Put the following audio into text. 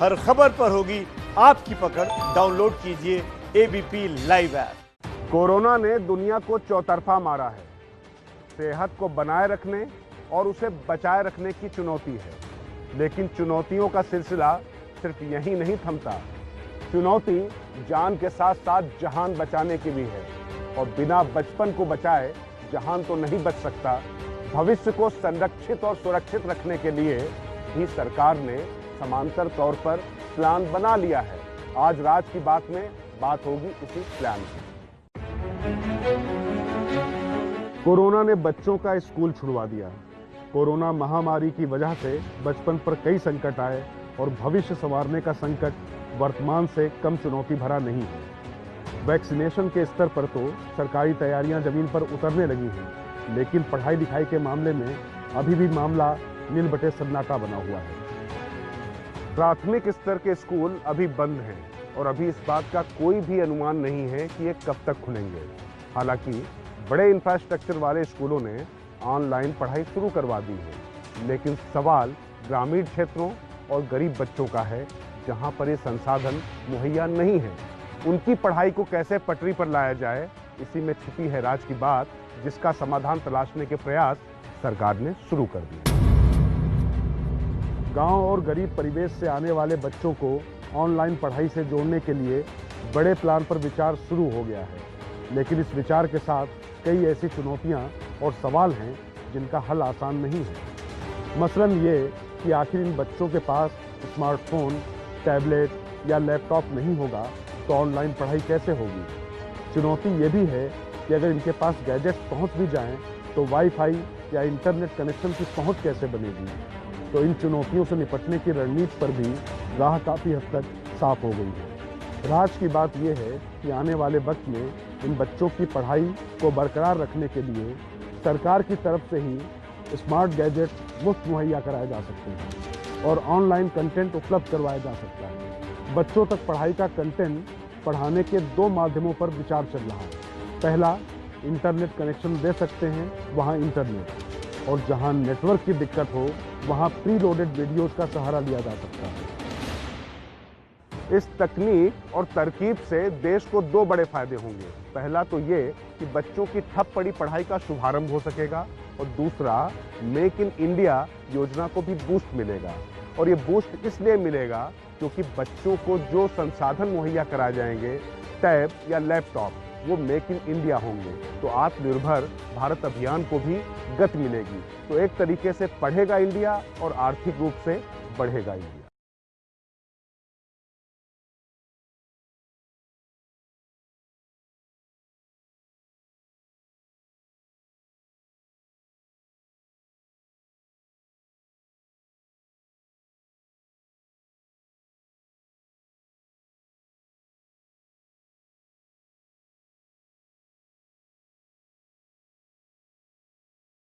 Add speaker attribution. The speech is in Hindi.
Speaker 1: हर खबर पर होगी आपकी पकड़। डाउनलोड कीजिए एबीपी लाइव ऐप।
Speaker 2: कोरोना ने दुनिया को चौतरफा मारा है। सेहत को बनाए रखने और उसे बचाए रखने की चुनौती है, लेकिन चुनौतियों का सिलसिला सिर्फ यहीं नहीं थमता। चुनौती जान के साथ साथ जहान बचाने की भी है, और बिना बचपन को बचाए जहान तो नहीं बच सकता। भविष्य को संरक्षित और सुरक्षित रखने के लिए भी सरकार ने समांतर तौर पर प्लान बना लिया है। आज राज की बात में बात होगी इसी प्लान की। कोरोना ने बच्चों का स्कूल छुड़वा दिया। कोरोना महामारी की वजह से बचपन पर कई संकट आए, और भविष्य संवारने का संकट वर्तमान से कम चुनौती भरा नहीं है। वैक्सीनेशन के स्तर पर तो सरकारी तैयारियां जमीन पर उतरने लगी हैं, लेकिन पढ़ाई लिखाई के मामले में अभी भी मामला नील बटे सन्नाटा बना हुआ है। प्राथमिक स्तर के स्कूल अभी बंद हैं, और अभी इस बात का कोई भी अनुमान नहीं है कि ये कब तक खुलेंगे। हालांकि बड़े इंफ्रास्ट्रक्चर वाले स्कूलों ने ऑनलाइन पढ़ाई शुरू करवा दी है, लेकिन सवाल ग्रामीण क्षेत्रों और गरीब बच्चों का है, जहां पर ये संसाधन मुहैया नहीं है। उनकी पढ़ाई को कैसे पटरी पर लाया जाए, इसी में छिपी है राज की बात, जिसका समाधान तलाशने के प्रयास सरकार ने शुरू कर दिए। गांव और गरीब परिवेश से आने वाले बच्चों को ऑनलाइन पढ़ाई से जोड़ने के लिए बड़े प्लान पर विचार शुरू हो गया है, लेकिन इस विचार के साथ कई ऐसी चुनौतियां और सवाल हैं जिनका हल आसान नहीं है। मसलन ये कि आखिर इन बच्चों के पास स्मार्टफोन, टैबलेट या लैपटॉप नहीं होगा तो ऑनलाइन पढ़ाई कैसे होगी। चुनौती ये भी है कि अगर इनके पास गैजेट्स पहुंच भी जाएं तो वाईफाई या इंटरनेट कनेक्शन की पहुंच कैसे बनेगी। तो इन चुनौतियों से निपटने की रणनीति पर भी राह काफ़ी हद तक साफ हो गई है। राज की बात यह है कि आने वाले वक्त में इन बच्चों की पढ़ाई को बरकरार रखने के लिए सरकार की तरफ से ही स्मार्ट गैजेट मुफ्त मुहैया कराए जा सकते हैं, और ऑनलाइन कंटेंट उपलब्ध करवाया जा सकता है। बच्चों तक पढ़ाई का कंटेंट पढ़ाने के दो माध्यमों पर विचार चल रहा है। पहला, इंटरनेट कनेक्शन दे सकते हैं वहाँ इंटरनेट, और जहाँ नेटवर्क की दिक्कत हो वहाँ प्री लोडेड वीडियोज़ का सहारा लिया जा सकता है। इस तकनीक और तरकीब से देश को दो बड़े फायदे होंगे। पहला तो ये कि बच्चों की ठप पड़ी पढ़ाई का शुभारंभ हो सकेगा, और दूसरा, मेक इन इंडिया योजना को भी बूस्ट मिलेगा। और ये बूस्ट इसलिए मिलेगा क्योंकि बच्चों को जो संसाधन मुहैया कराए जाएंगे, टैब या लैपटॉप, वो मेक इन इंडिया होंगे, तो आत्मनिर्भर भारत अभियान को भी गति मिलेगी। तो एक तरीके से पढ़ेगा इंडिया और आर्थिक रूप से बढ़ेगा इंडिया।